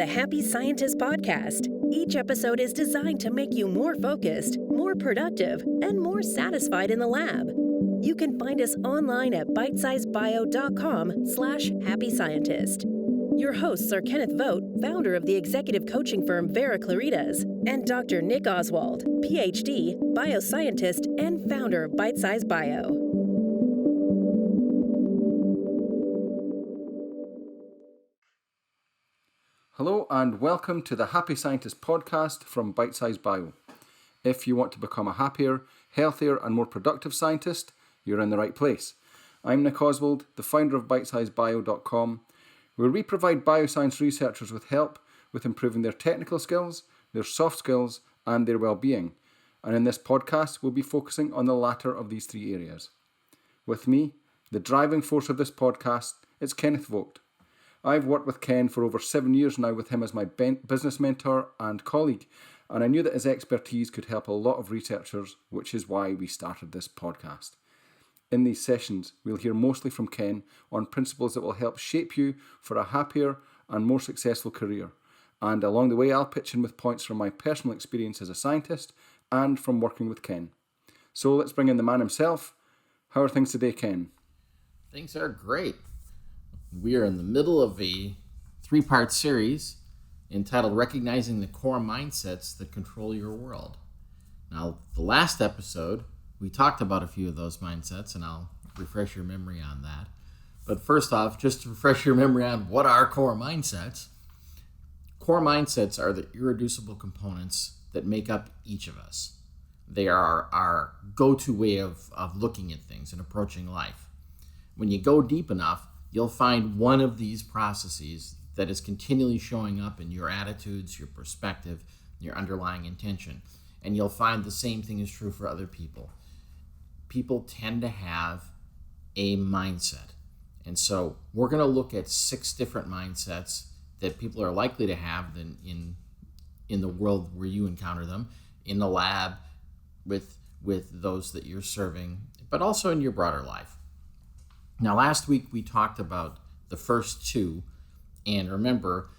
the Happy Scientist podcast. Each episode is designed to make you more focused, more productive, and more satisfied in the lab. You can find us online at bitesizebio.com/happyscientist. Your hosts are Kenneth Vogt, founder of the executive coaching firm Vera Claritas, and Dr. Nick Oswald, PhD, bioscientist, and founder of Bitesize Bio. Hello and welcome to the Happy Scientist podcast from Bitesize Bio. If you want to become a happier, healthier and more productive scientist, you're in the right place. I'm Nick Oswald, the founder of bitesizebio.com, where we provide bioscience researchers with help with improving their technical skills, their soft skills and their well-being. And in this podcast, we'll be focusing on the latter of these three areas. With me, the driving force of this podcast, is Kenneth Vogt. I've worked with Ken for over 7 years now with him as my business mentor and colleague, and I knew that his expertise could help a lot of researchers, which is why we started this podcast. In these sessions, we'll hear mostly from Ken on principles that will help shape you for a happier and more successful career. And along the way, I'll pitch in with points from my personal experience as a scientist and from working with Ken. So let's bring in the man himself. How are things today, Ken? Things are great. We are in the middle of a 3-part series entitled Recognizing the Core Mindsets That Control Your World. Now, the last episode, we talked about a few of those mindsets, and I'll refresh your memory on that. But first off, just to refresh your memory on what are core mindsets. Core mindsets are the irreducible components that make up each of us. They are our go-to way of looking at things and approaching life. When you go deep enough, you'll find one of these processes that is continually showing up in your attitudes, your perspective, your underlying intention. And you'll find the same thing is true for other people. People tend to have a mindset. And so we're going to look at 6 different mindsets that people are likely to have in the world where you encounter them, in the lab, with those that you're serving, but also in your broader life. Now, last week we talked about the first 2, and remember,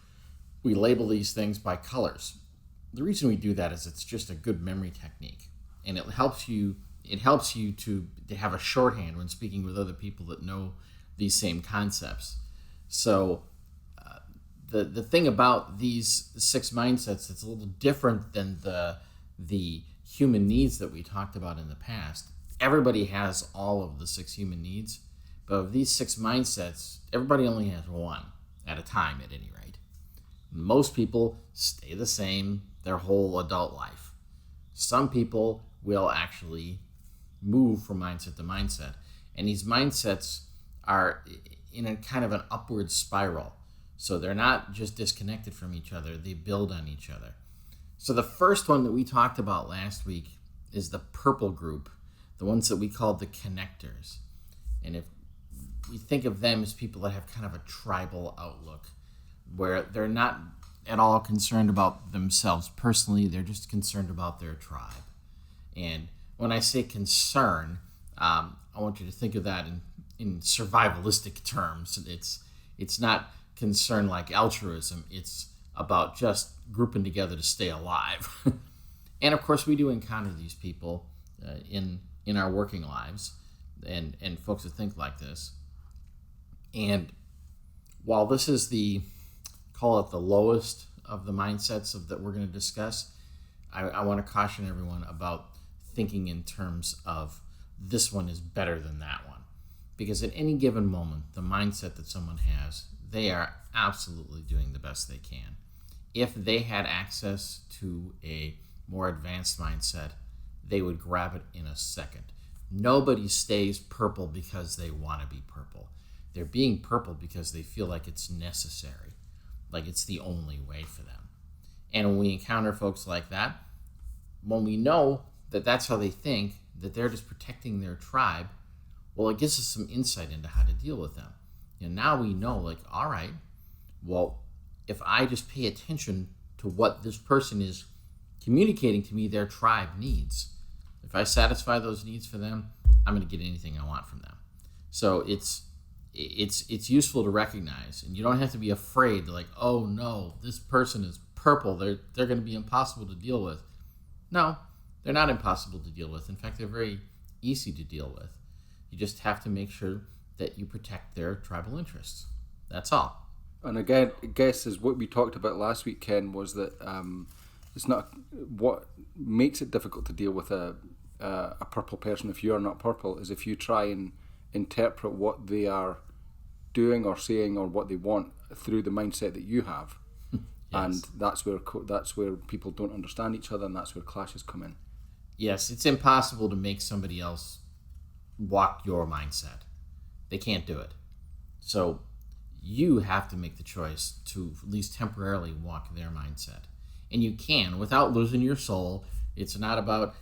we label these things by colors. The reason we do that is it's just a good memory technique, and it helps you to have a shorthand when speaking with other people that know these same concepts. So the thing about these 6 mindsets that's a little different than the human needs that we talked about in the past. Everybody has all of the 6 human needs. But of these 6 mindsets, everybody only has one at a time, at any rate. Most people stay the same their whole adult life. Some people will actually move from mindset to mindset. And these mindsets are in a kind of an upward spiral. So they're not just disconnected from each other, they build on each other. So the first one that we talked about last week is the purple group, the ones that we called the connectors. And if we think of them as people that have kind of a tribal outlook, where they're not at all concerned about themselves personally, they're just concerned about their tribe. And when I say concern, I want you to think of that in survivalistic terms. It's not concern like altruism, it's about just grouping together to stay alive. And of course, we do encounter these people in our working lives, and folks that think like this. And while this is call it the lowest of the mindsets that we're going to discuss, I want to caution everyone about thinking in terms of this one is better than that one. Because at any given moment, the mindset that someone has, they are absolutely doing the best they can. If they had access to a more advanced mindset, they would grab it in a second. Nobody stays purple because they want to be purple. They're being purple because they feel like it's necessary, like it's the only way for them. And when we encounter folks like that, when we know that that's how they think, that they're just protecting their tribe, well, it gives us some insight into how to deal with them. And now we know, like, all right, well, if I just pay attention to what this person is communicating to me their tribe needs, if I satisfy those needs for them, I'm going to get anything I want from them. So it's it's useful to recognize, and you don't have to be afraid to like, oh no, this person is purple. They're going to be impossible to deal with. No, they're not impossible to deal with. In fact, they're very easy to deal with. You just have to make sure that you protect their tribal interests. That's all. And again, I guess is what we talked about last week, Ken, was that it's not what makes it difficult to deal with a purple person if you are not purple is if you try and interpret what they are doing or saying or what they want through the mindset that you have. Yes. And that's where people don't understand each other, and that's where clashes come in. Yes, it's impossible to make somebody else walk your mindset. They can't do it. So you have to make the choice to at least temporarily walk their mindset. And you can without losing your soul. It's not about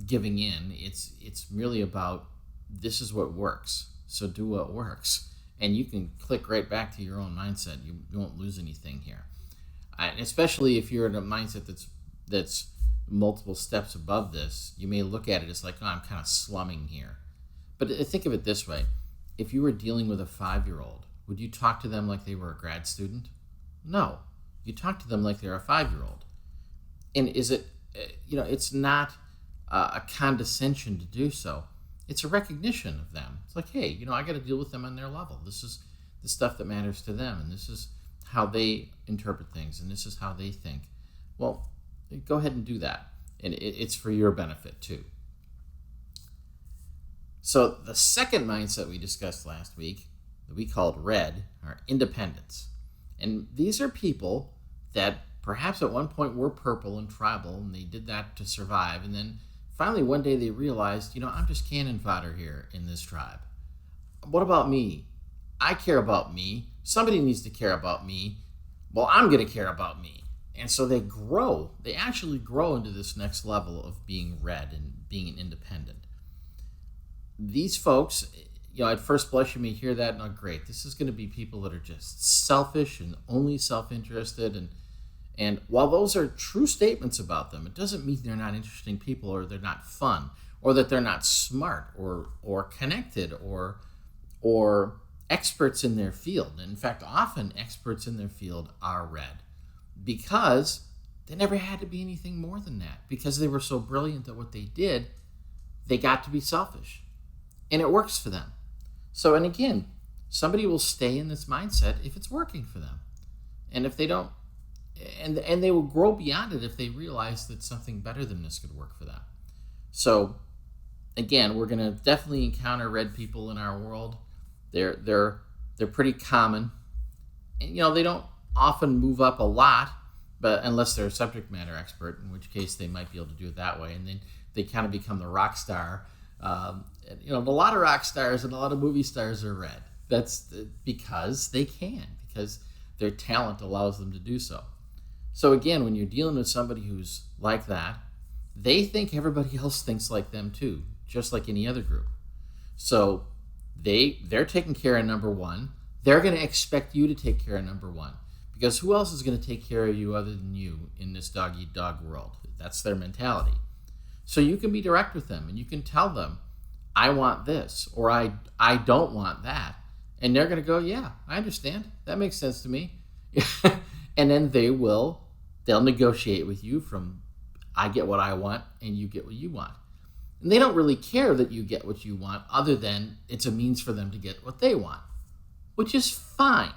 giving in. It's really about this is what works. So do what works. And you can click right back to your own mindset. You won't lose anything here. And especially if you're in a mindset that's multiple steps above this, you may look at it as like, oh, I'm kind of slumming here. But think of it this way. If you were dealing with a 5-year-old, would you talk to them like they were a grad student? No. You talk to them like they're a 5-year-old. And is it, it's not a condescension to do so. It's a recognition of them. It's like, hey, I got to deal with them on their level. This is the stuff that matters to them, and this is how they interpret things, and this is how they think. Well, go ahead and do that. And it's for your benefit, too. So the second mindset we discussed last week, that we called red, are independents. And these are people that perhaps at one point were purple and tribal, and they did that to survive. And then finally one day they realized, I'm just cannon fodder here in this tribe. What about me? I care about me. Somebody needs to care about me. Well, I'm going to care about me. And so they grow. They actually grow into this next level of being red and being an independent. These folks, at first blush you may hear that, and great, this is going to be people that are just selfish and only self-interested. And while those are true statements about them, it doesn't mean they're not interesting people, or they're not fun, or that they're not smart or connected or experts in their field. And in fact, often experts in their field are red because they never had to be anything more than that. Because they were so brilliant at what they did, they got to be selfish. And it works for them. So, and again, somebody will stay in this mindset if it's working for them. And if they don't, and they will grow beyond it if they realize that something better than this could work for them. So, again, we're going to definitely encounter red people in our world. They're pretty common. And, they don't often move up a lot, but unless they're a subject matter expert, in which case they might be able to do it that way. And then they kind of become the rock star. A lot of rock stars and a lot of movie stars are red. That's because they can, because their talent allows them to do so. So again, when you're dealing with somebody who's like that, they think everybody else thinks like them too, just like any other group. So they're taking care of number one. They're going to expect you to take care of number one, because who else is going to take care of you other than you in this dog-eat-dog world? That's their mentality. So you can be direct with them, and you can tell them, I want this, or I don't want that. And they're going to go, yeah, I understand. That makes sense to me. And then they'll negotiate with you from, I get what I want, and you get what you want. And they don't really care that you get what you want, other than it's a means for them to get what they want, which is fine.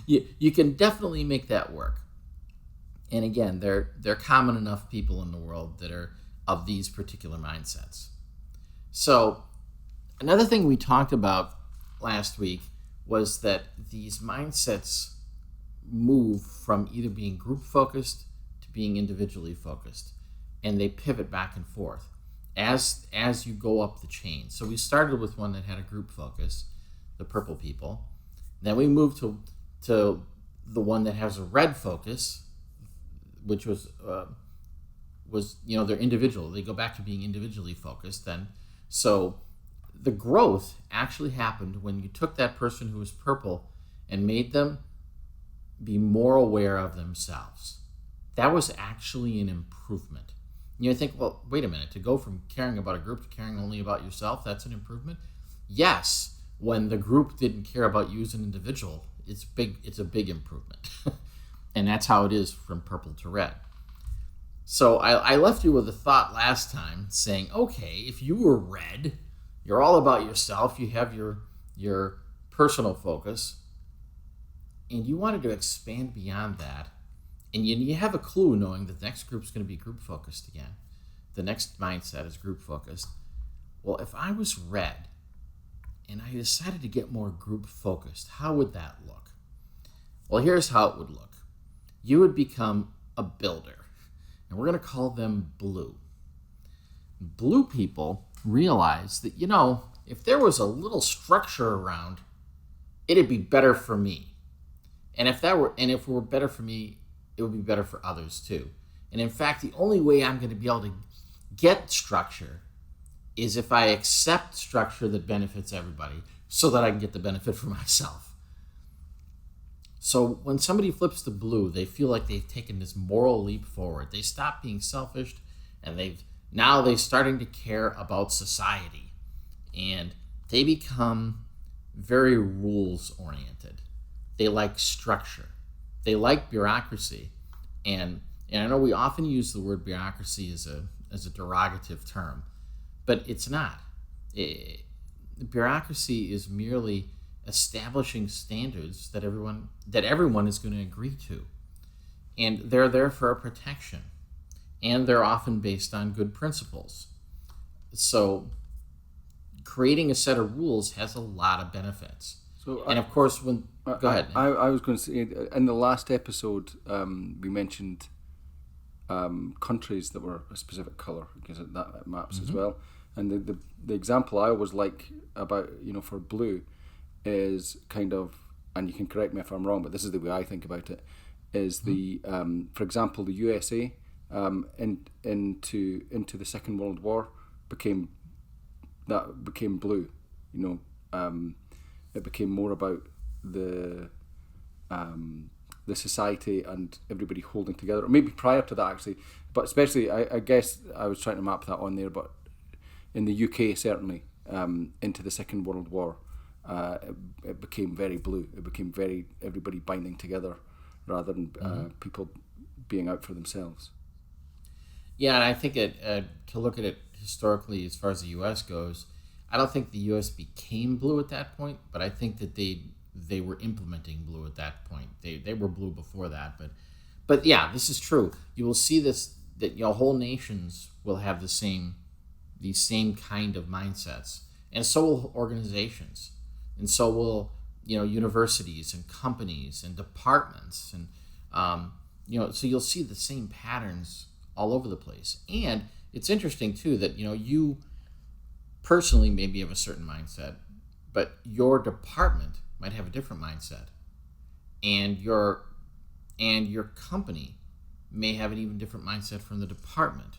You can definitely make that work. And again, they're common enough people in the world that are of these particular mindsets. So another thing we talked about last week was that these mindsets move from either being group focused to being individually focused, and they pivot back and forth as you go up the chain. So we started with one that had a group focus, the purple people. Then we moved to the one that has a red focus, which was they're individual. They go back to being individually focused then. So the growth actually happened when you took that person who was purple and made them be more aware of themselves. That was actually an improvement. You think, well, wait a minute, to go from caring about a group to caring only about yourself, that's an improvement? Yes, when the group didn't care about you as an individual, it's a big improvement. And that's how it is from purple to red. So I left you with a thought last time saying, okay, if you were red, you're all about yourself, you have your personal focus, and you wanted to expand beyond that, and you have a clue knowing that the next group's going to be group focused again. The next mindset is group focused. Well, if I was red and I decided to get more group focused, how would that look? Well, here's how it would look. You would become a builder, and we're going to call them blue. Blue people realize that, if there was a little structure around, it'd be better for me. And if it were better for me, it would be better for others too. And in fact, the only way I'm going to be able to get structure is if I accept structure that benefits everybody so that I can get the benefit for myself. So when somebody flips to blue, they feel like they've taken this moral leap forward. They stop being selfish, and they're starting to care about society. And they become very rules oriented. They like structure. They like bureaucracy. And I know we often use the word bureaucracy as a derogative term, but it's not. Bureaucracy is merely establishing standards that everyone is going to agree to. And they're there for a protection. And they're often based on good principles. So creating a set of rules has a lot of benefits. And of course, go ahead. I was going to say, in the last episode, we mentioned countries that were a specific color, because that maps as well. And the example I always like about, for blue is kind of, and you can correct me if I'm wrong, but this is the way I think about it, is for example, the USA into the Second World War became blue. It became more about the society and everybody holding together, or maybe prior to that actually, but especially I guess I was trying to map that on there, but in the UK certainly, into the Second World War, it became very blue. It became everybody binding together rather than people being out for themselves. Yeah, and I think to look at it historically as far as the U.S. goes, I don't think the U.S. became blue at that point, but I think that they were implementing blue at that point. They were blue before that, but yeah, this is true. You will see this, that whole nations will have these same kind of mindsets, and so will organizations, and so will universities and companies and departments, and so you'll see the same patterns all over the place. And it's interesting too that you personally maybe have a certain mindset, but your department might have a different mindset, and your company may have an even different mindset from the department.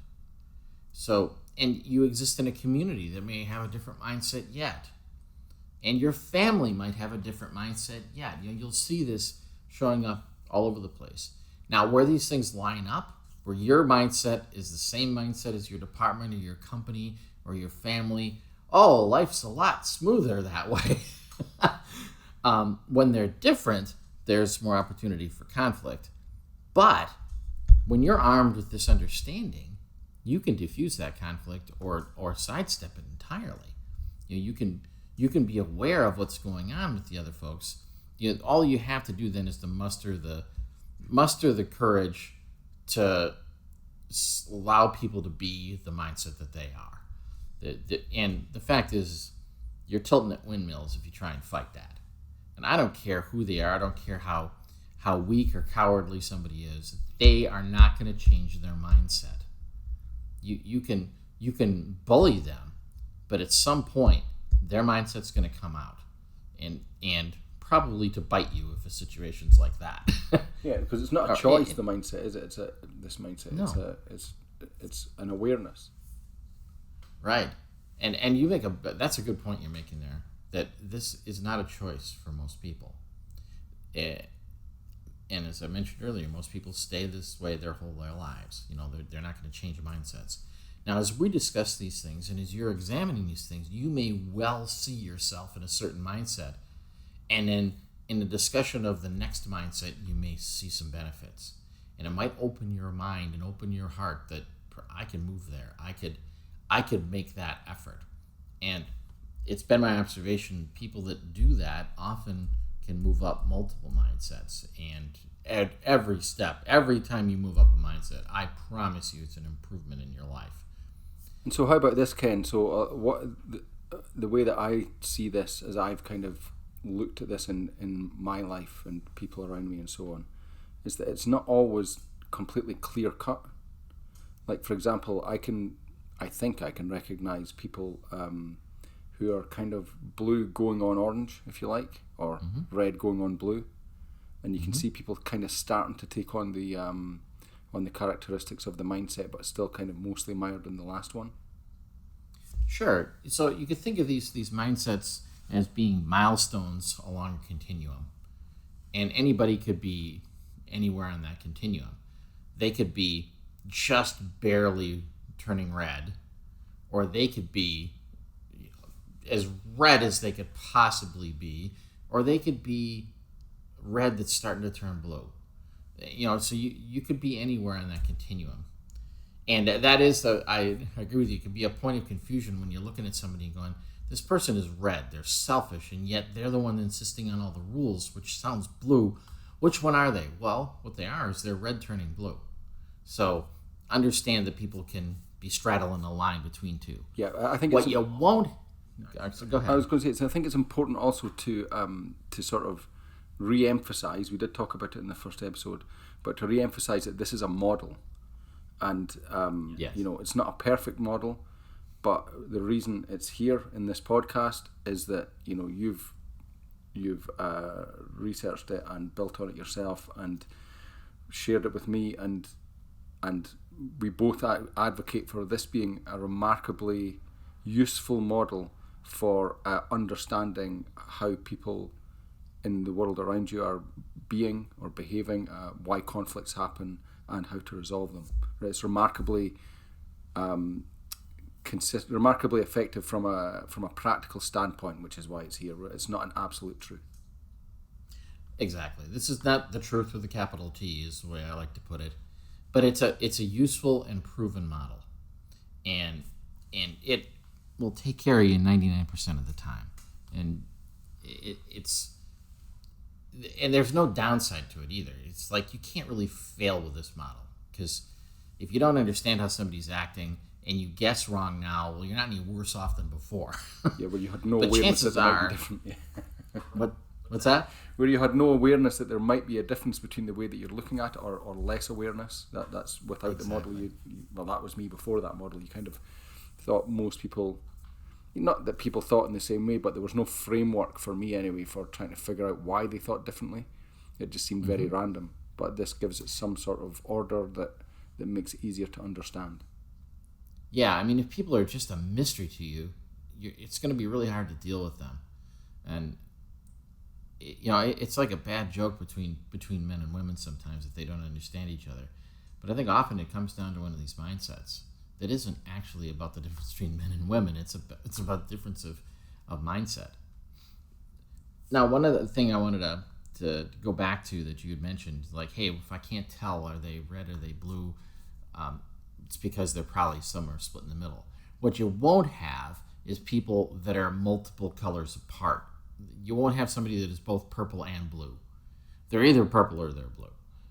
So, and you exist in a community that may have a different mindset yet, and your family might have a different mindset yet. You'll see this showing up all over the place. Now, where these things line up, where your mindset is the same mindset as your department or your company or your family, life's a lot smoother that way. When they're different, there's more opportunity for conflict. But when you're armed with this understanding, you can diffuse that conflict or sidestep it entirely. You can be aware of what's going on with the other folks. All you have to do then is to muster the courage to allow people to be the mindset that they are. And the fact is, you're tilting at windmills if you try and fight that. And I don't care who they are. I don't care how weak or cowardly somebody is. They are not going to change their mindset. You can bully them, but at some point, their mindset's going to come out, and probably to bite you if a situation's like that. Yeah, because it's not a choice. The mindset is it? It's this mindset. No. It's an awareness. Right, and you that's a good point you're making there. That this is not a choice for most people. And as I mentioned earlier, most people stay this way their whole lives. They're not going to change mindsets. Now, as we discuss these things and as you're examining these things, you may well see yourself in a certain mindset. And then in the discussion of the next mindset, you may see some benefits. And it might open your mind and open your heart that I can move there. I could make that effort. And it's been my observation, people that do that often can move up multiple mindsets. And at every step, every time you move up a mindset, I promise you it's an improvement in your life. And so how about this, Ken? So what the way that I see this, as I've kind of looked at this in my life and people around me and so on, is that it's not always completely clear cut. Like, for example, I think I can recognize people who are kind of blue going on orange, if you like, or red going on blue, and you can see people kind of starting to take on the characteristics of the mindset, but still kind of mostly mired in the last one. Sure. So you could think of these mindsets as being milestones along a continuum, and anybody could be anywhere on that continuum. They could be just barely turning red, or they could be as red as they could possibly be, or they could be red that's starting to turn blue. So you could be anywhere on that continuum. And that is, I agree with you, it can be a point of confusion when you're looking at somebody and going, this person is red, they're selfish, and yet they're the one insisting on all the rules, which sounds blue. Which one are they? Well, what they are is they're red turning blue. So understand that people can be straddling a line between two. Yeah, I think what you won't. So go ahead. I was going to say, I think it's important also to sort of re-emphasize. We did talk about it in the first episode, but to re-emphasize that this is a model, and yes. It's not a perfect model, but the reason it's here in this podcast is that you've researched it and built on it yourself and shared it with me, and we both advocate for this being a remarkably useful model for understanding how people in the world around you are being or behaving, why conflicts happen, and how to resolve them. It's remarkably remarkably effective from a practical standpoint, which is why it's here. It's not an absolute truth. Exactly. This is not the truth with a capital T, is the way I like to put it, but it's a useful and proven model, and it will take care of you 99% of the time, and and there's no downside to it either. It's like you can't really fail with this model, because if you don't understand how somebody's acting and you guess wrong now, well, you're not any worse off than before. Yeah, well, you had no but awareness chances that there might are, be different. Yeah. What's that? Where you had no awareness that there might be a difference between the way that you're looking at it, or less awareness. That's without Exactly. the model. Well, that was me before that model. You kind of thought most people, not that people thought in the same way, but there was no framework for me anyway for trying to figure out why they thought differently. It just seemed very random. But this gives it some sort of order that makes it easier to understand. Yeah, I mean, if people are just a mystery to you, it's going to be really hard to deal with them. And it's like a bad joke between men and women sometimes, that they don't understand each other. But I think often it comes down to one of these mindsets that isn't actually about the difference between men and women. It's about the difference of mindset. Now, one other thing I wanted to go back to that you had mentioned, like, hey, if I can't tell, are they red or are they blue? It's because they're probably somewhere split in the middle. What you won't have is people that are multiple colors apart. You won't have somebody that is both purple and blue. They're either purple or they're blue.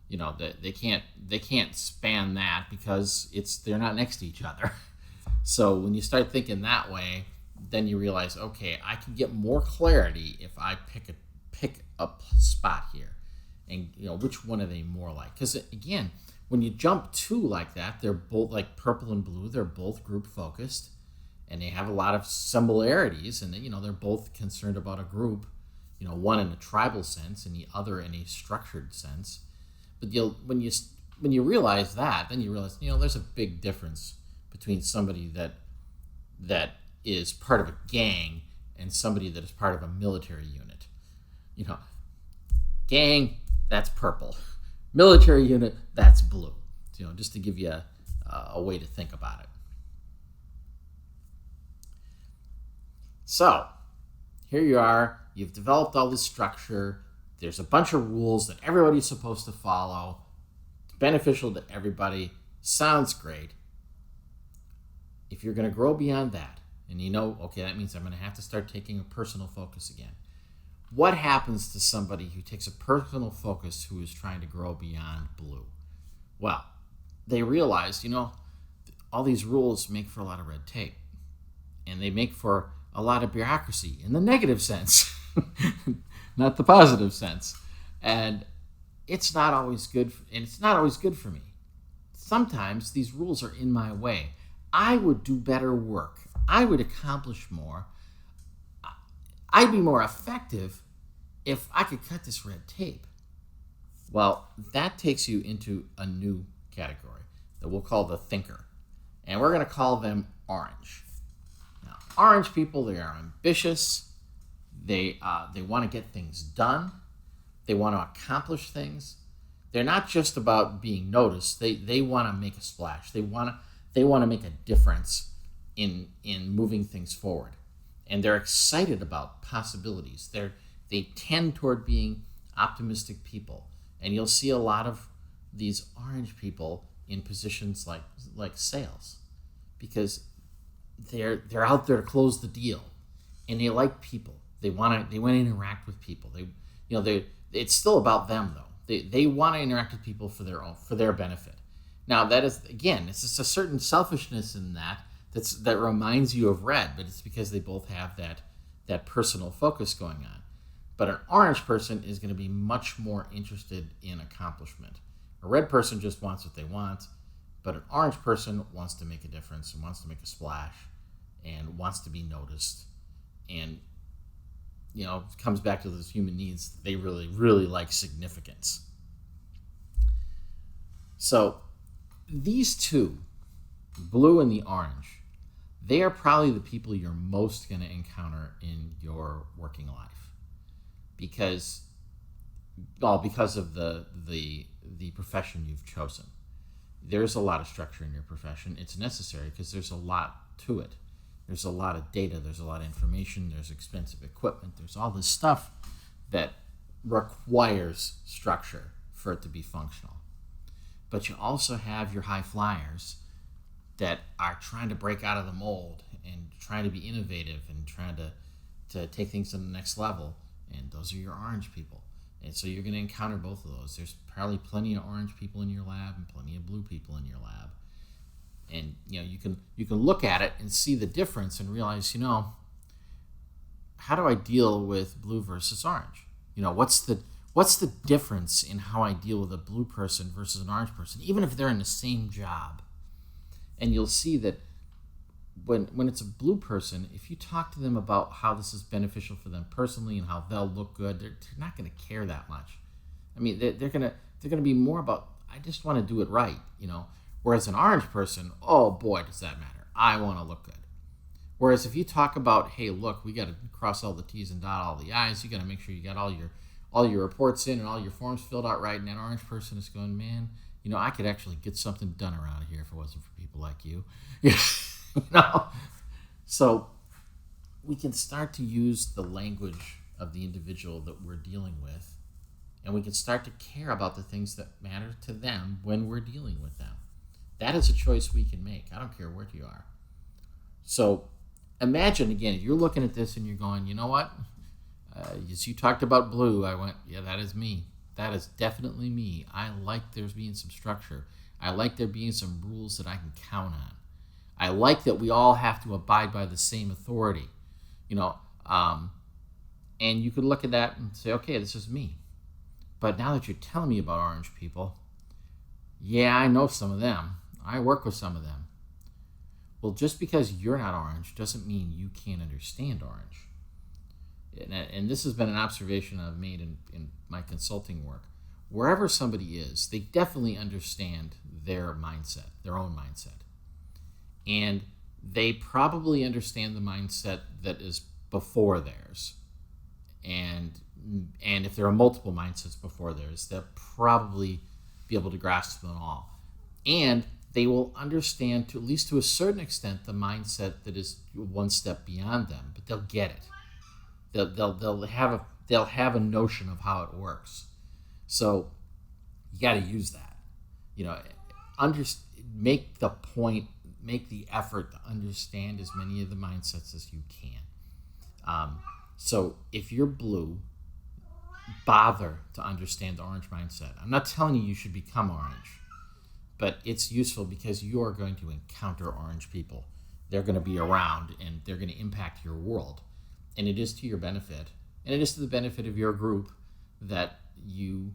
They can't span that because they're not next to each other. So when you start thinking that way, then you realize, okay, I can get more clarity if I pick a spot here, and which one are they more like? Because again, when you jump two like that, they're both like purple and blue. They're both group focused, and they have a lot of similarities, and they're both concerned about a group. One in a tribal sense and the other in a structured sense. But when you realize that, then you realize there's a big difference between somebody that is part of a gang and somebody that is part of a military unit. Gang, that's purple. Military unit, that's blue. Just to give you a way to think about it. So here you are. You've developed all this structure. There's a bunch of rules that everybody's supposed to follow. It's beneficial to everybody. Sounds great. If you're going to grow beyond that, and okay, that means I'm going to have to start taking a personal focus again. What happens to somebody who takes a personal focus who is trying to grow beyond blue? Well, they realize, all these rules make for a lot of red tape. And they make for a lot of bureaucracy in the negative sense, not the positive sense. And it's not always good, and it's not always good for me. Sometimes these rules are in my way. I would do better work. I would accomplish more. I'd be more effective if I could cut this red tape. Well, that takes you into a new category that we'll call the thinker. And we're going to call them orange. Now, orange people, they are ambitious. They want to get things done. They want to accomplish things. They're not just about being noticed. They want to make a splash. They want to make a difference in moving things forward. And they're excited about possibilities. They tend toward being optimistic people. And you'll see a lot of these orange people in positions like sales, because they're out there to close the deal, and they like people. They want to interact with people. It's still about them though. They want to interact with people for their benefit. Now that is, again, it's just a certain selfishness in that reminds you of red, but it's because they both have that personal focus going on. But an orange person is going to be much more interested in accomplishment. A red person just wants what they want, but an orange person wants to make a difference and wants to make a splash and wants to be noticed. And, it comes back to those human needs. They really, really like significance. So these two, blue and the orange, they are probably the people you're most going to encounter in your working life. Because of the profession you've chosen. There's a lot of structure in your profession. It's necessary because there's a lot to it. There's a lot of data. There's a lot of information. There's expensive equipment. There's all this stuff that requires structure for it to be functional. But you also have your high flyers that are trying to break out of the mold and trying to be innovative and trying to take things to the next level. And those are your orange people. And so you're going to encounter both of those. There's probably plenty of orange people in your lab and plenty of blue people in your lab. And you can look at it and see the difference and realize, how do I deal with blue versus orange? What's the difference in how I deal with a blue person versus an orange person, even if they're in the same job? And you'll see that when it's a blue person, if you talk to them about how this is beneficial for them personally and how they'll look good, they're not going to care that much. I mean, they're going to be more about, I just want to do it right, Whereas an orange person, oh boy, does that matter. I want to look good. Whereas if you talk about, hey, look, we got to cross all the T's and dot all the I's. You got to make sure you got all your reports in and all your forms filled out right. And that orange person is going, man, I could actually get something done around here if it wasn't for people like you. So we can start to use the language of the individual that we're dealing with, and we can start to care about the things that matter to them when we're dealing with them. That is a choice we can make. I don't care what you are. So imagine, again, if you're looking at this and you're going, you know what? As you talked about blue, I went, yeah, that is me. That is definitely me. I like there being some structure. I like there being some rules that I can count on. I like that we all have to abide by the same authority, and you could look at that and say, okay, this is me. But now that you're telling me about orange people, yeah, I know some of them. I work with some of them. Well, just because you're not orange doesn't mean you can't understand orange. And this has been an observation I've made in my consulting work. Wherever somebody is, they definitely understand their mindset, their own mindset. And they probably understand the mindset that is before theirs. And if there are multiple mindsets before theirs, they'll probably be able to grasp them all. And they will understand, to at least to a certain extent, the mindset that is one step beyond them, but they'll get it. They'll have a notion of how it works. So you got to use that. Make the point, make the effort to understand as many of the mindsets as you can. So if you're blue, bother to understand the orange mindset. I'm not telling you should become orange, but it's useful because you're going to encounter orange people. They're going to be around and they're going to impact your world. And it is to your benefit, and it is to the benefit of your group that you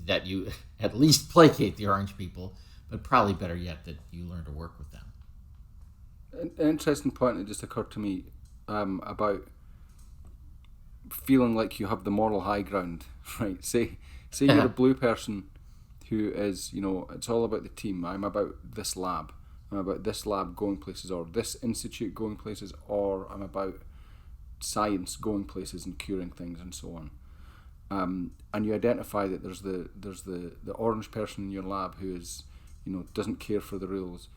at least placate the orange people, but probably better yet that you learn to work with them. An interesting point that just occurred to me about feeling like you have the moral high ground, right? Say you're a blue person who is, it's all about the team. I'm about this lab. I'm about this lab going places, or this institute going places, or I'm about science going places and curing things and so on. And you identify that there's the orange person in your lab who is, doesn't care for the rules.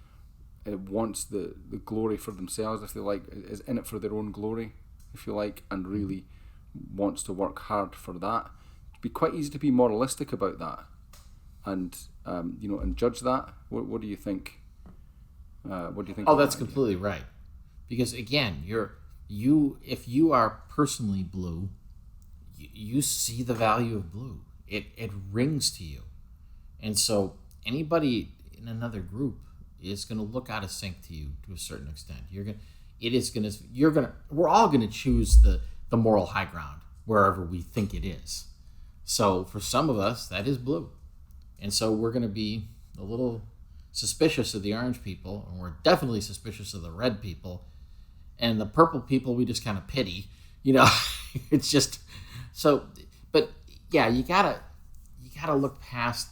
It wants the glory for themselves, if they like, is in it for their own glory, if you like, and really wants to work hard for that. It'd be quite easy to be moralistic about that, and and judge that. What do you think? What do you think? Oh, that's completely right. Because again, if you are personally blue, you see the value of blue. It rings to you, and so anybody in another group is going to look out of sync to you to a certain extent. We're all going to choose the moral high ground wherever we think it is. So for some of us, that is blue. And so we're going to be a little suspicious of the orange people, and we're definitely suspicious of the red people. And the purple people, we just kind of pity. It's just so. But yeah, you gotta look past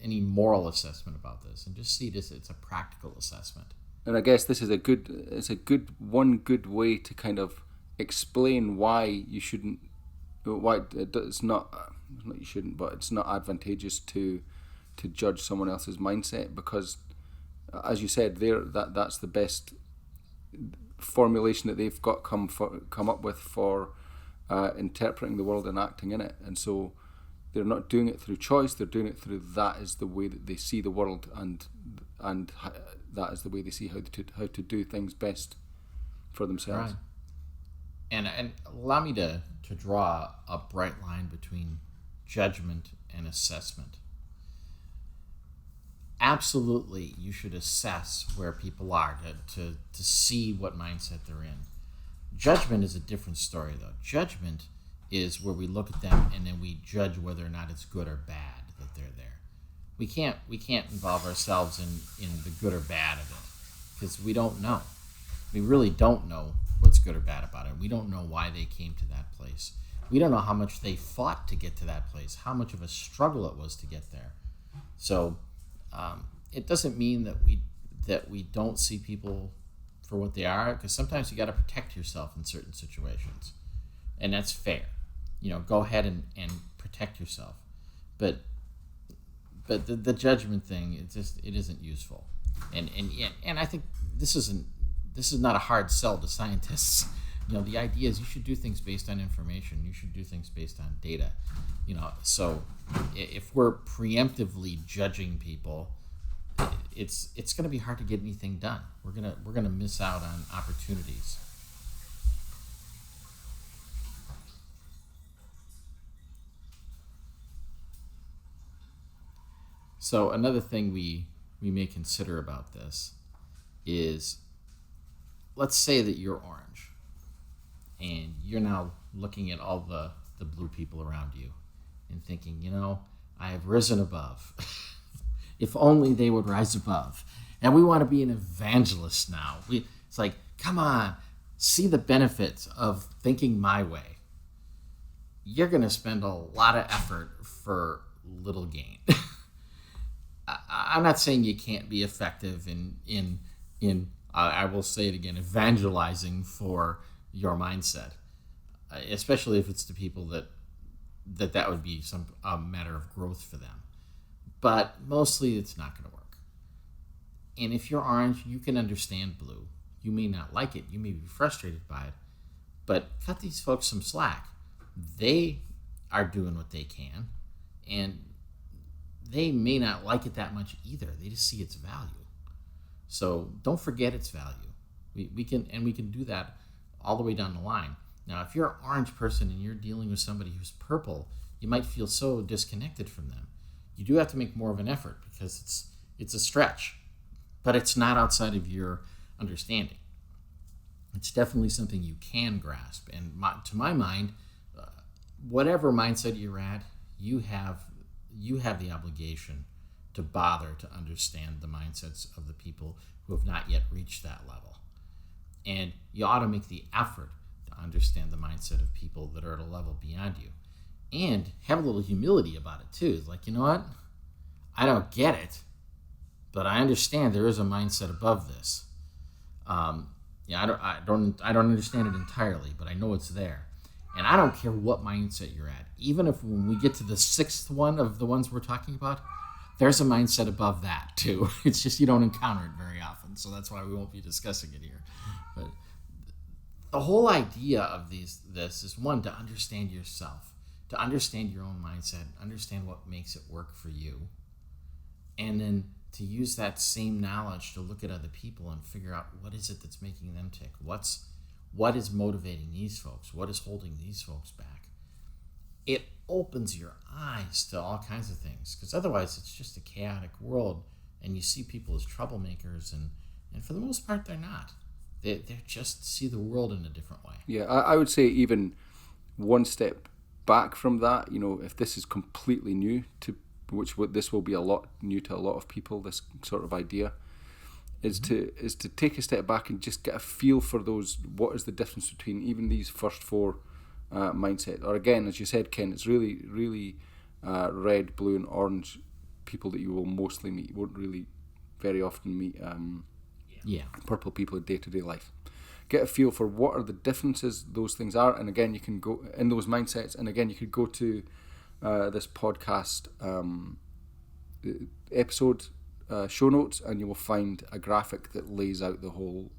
any moral assessment about this and just see this. It's a practical assessment. And I guess this is a good way to kind of explain why you shouldn't. Why it's not you shouldn't, but it's not advantageous to judge someone else's mindset, because, as you said, that's the best formulation that they've got come up with for interpreting the world and acting in it. And so they're not doing it through choice, they're doing it through that is the way that they see the world, and that is the way they see how to do things best for themselves. Right. And allow me to draw a bright line between judgment and assessment. Absolutely, you should assess where people are to see what mindset they're in. Judgment is a different story, though. Judgment is where we look at them and then we judge whether or not it's good or bad that they're there. We can't involve ourselves in the good or bad of it, because we don't know. We really don't know what's good or bad about it. We don't know why they came to that place. We don't know how much they fought to get to that place, how much of a struggle it was to get there. So it doesn't mean that we don't see people for what they are, because sometimes you got to protect yourself in certain situations, and that's fair. Go ahead and protect yourself, but the judgment thing, it isn't useful, and I think this is not a hard sell to scientists. The idea is you should do things based on information. You should do things based on data. So if we're preemptively judging people, it's going to be hard to get anything done. We're gonna miss out on opportunities. So another thing we may consider about this is, let's say that you're orange and you're now looking at all the blue people around you and thinking, I have risen above. If only they would rise above. And we want to be an evangelist now. It's like, come on, see the benefits of thinking my way. You're going to spend a lot of effort for little gain. I'm not saying you can't be effective in I will say it again, evangelizing for your mindset, especially if it's to people that would be a matter of growth for them. But mostly it's not going to work. And if you're orange, you can understand blue. You may not like it. You may be frustrated by it. But cut these folks some slack. They are doing what they can. And they may not like it that much either. They just see its value. So don't forget its value. We can do that all the way down the line. Now, if you're an orange person and you're dealing with somebody who's purple, you might feel so disconnected from them. You do have to make more of an effort because it's a stretch, but it's not outside of your understanding. It's definitely something you can grasp. And to my mind, whatever mindset you're at, you have the obligation to bother to understand the mindsets of the people who have not yet reached that level. And you ought to make the effort to understand the mindset of people that are at a level beyond you. And have a little humility about it too. Like, you know what? I don't get it, but I understand there is a mindset above this. I don't understand it entirely, but I know it's there. And I don't care what mindset you're at. Even if when we get to the sixth one of the ones we're talking about, there's a mindset above that too. It's just you don't encounter it very often, so that's why we won't be discussing it here. But the whole idea of this is, one, to understand yourself, to understand your own mindset, understand what makes it work for you, and then to use that same knowledge to look at other people and figure out what is it that's making them tick. What is motivating these folks? What is holding these folks back? It opens your eyes to all kinds of things, because otherwise it's just a chaotic world, and you see people as troublemakers, and for the most part they're not. They just see the world in a different way. Yeah, I would say even one step back from that, if this is completely new to, this will be a lot new to a lot of people, this sort of idea, is to take a step back and just get a feel for those. What is the difference between even these first four mindset? Or again, as you said, Ken, it's really, really red, blue, and orange people that you will mostly meet. You won't really very often meet purple people in day-to-day life. Get a feel for what are the differences those things are, and again, you can go in those mindsets. And again, you could go to this podcast episode show notes, and you will find a graphic that lays out the whole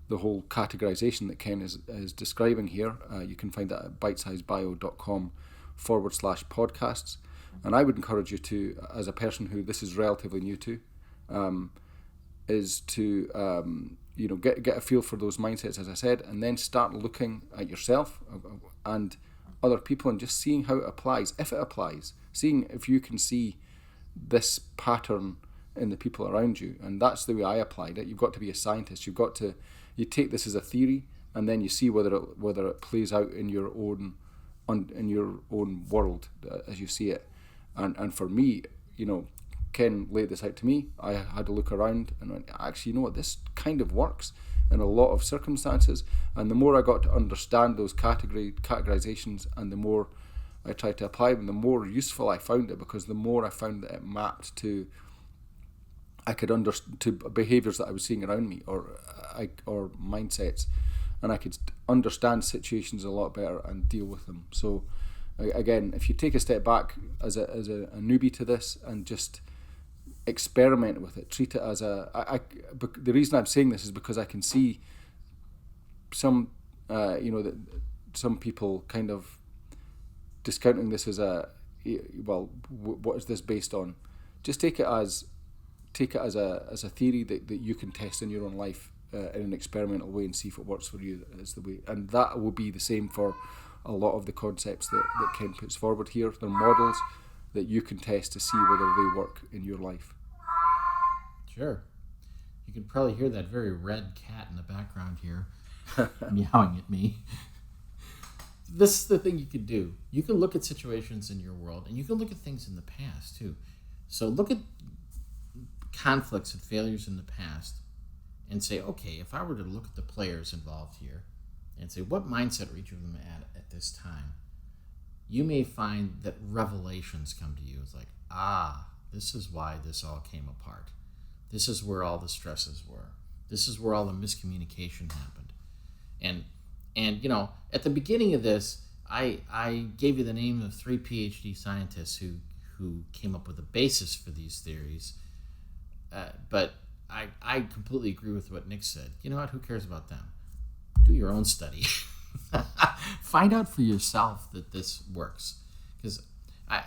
categorization that Ken is describing here. You can find that at bitesizebio.com/podcasts. And I would encourage you to, as a person who this is relatively new to, is to get a feel for those mindsets, as I said, and then start looking at yourself and other people and just seeing how it applies, if it applies, seeing if you can see this pattern in the people around you. And that's the way I applied it. You've got to be a scientist. You take this as a theory, and then you see whether it plays out in your own world as you see it. And for me, Ken laid this out to me. I had to look around and went, actually, this kind of works in a lot of circumstances. And the more I got to understand those categorizations, and the more I tried to apply them, the more useful I found it, because the more I found that it mapped to behaviors that I was seeing around me, or mindsets, and I could understand situations a lot better and deal with them. So again, if you take a step back as a newbie to this and just experiment with it, treat it as the reason I'm saying this is because I can see some that some people kind of discounting this as what is this based on? Just take it as a theory that you can test in your own life in an experimental way and see if it works for you. Is the way, and that will be the same for a lot of the concepts that Ken puts forward here. They're models that you can test to see whether they work in your life. Sure. You can probably hear that very red cat in the background here meowing at me. This is the thing you could do. You can look at situations in your world, and you can look at things in the past too. So look at conflicts and failures in the past and say, okay, if I were to look at the players involved here and say, what mindset are each of them at this time? You may find that revelations come to you. It's like, this is why this all came apart. This is where all the stresses were. This is where all the miscommunication happened. And at the beginning of this, I gave you the name of 3 PhD scientists who came up with a basis for these theories. But I completely agree with what Nick said. You know what? Who cares about them? Do your own study. Find out for yourself that this works. Because I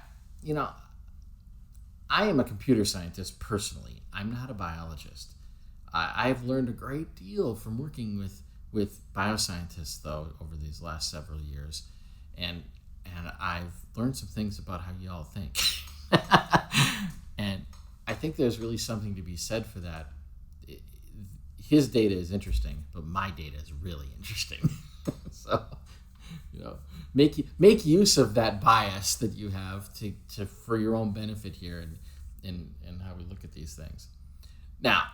am a computer scientist personally. I'm not a biologist. I've learned a great deal from working with bioscientists, though, over these last several years. And I've learned some things about how you all think. And I think there's really something to be said for that. His data is interesting, but my data is really interesting. So, make use of that bias that you have to for your own benefit here in how we look at these things. Now,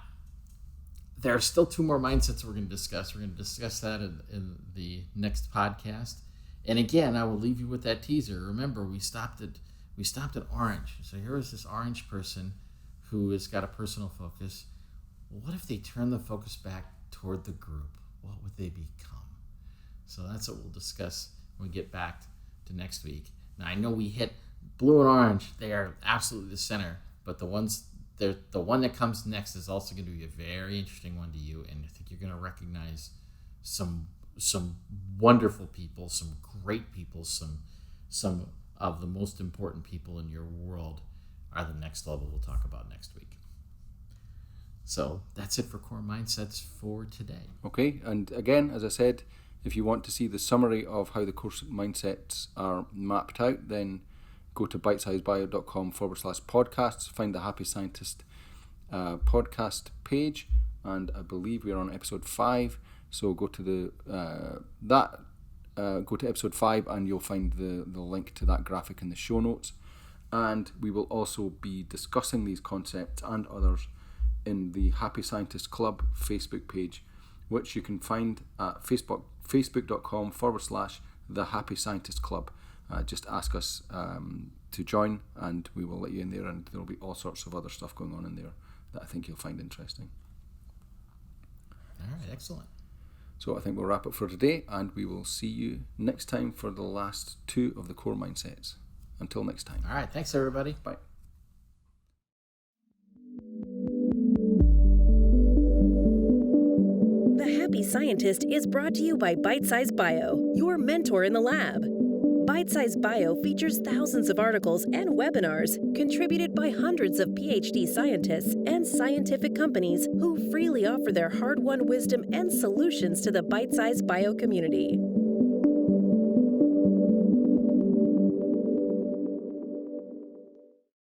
there are still 2 more mindsets we're going to discuss. We're going to discuss that in the next podcast. And again, I will leave you with that teaser. Remember, we stopped at orange. So here is this orange person who has got a personal focus. Well, what if they turn the focus back toward the group? What would they become? So that's what we'll discuss when we get back to next week. Now, I know we hit blue and orange. They are absolutely the center. But the one that comes next is also going to be a very interesting one to you. And I think you're going to recognize some wonderful people, some great people, some of the most important people in your world are the next level we'll talk about next week. So that's it for Core Mindsets for today. Okay, and again, as I said, if you want to see the summary of how the course mindsets are mapped out, then go to bitesizebio.com/podcasts, find the Happy Scientist podcast page, and I believe we're on episode 5. So go to go to episode 5, and you'll find the link to that graphic in the show notes. And we will also be discussing these concepts and others in the Happy Scientist Club Facebook page, which you can find at facebook.com/the Happy Scientist Club. Just ask us to join, and we will let you in there, and there will be all sorts of other stuff going on in there that I think you'll find interesting. All right, excellent. So I think we'll wrap up for today, and we will see you next time for the last 2 of the core mindsets. Until next time. All right, thanks everybody. Bye. The Happy Scientist is brought to you by Bitesize Bio, your mentor in the lab. Bitesize Bio features thousands of articles and webinars contributed by hundreds of PhD scientists and scientific companies who freely offer their hard-won wisdom and solutions to the Bitesize Bio community.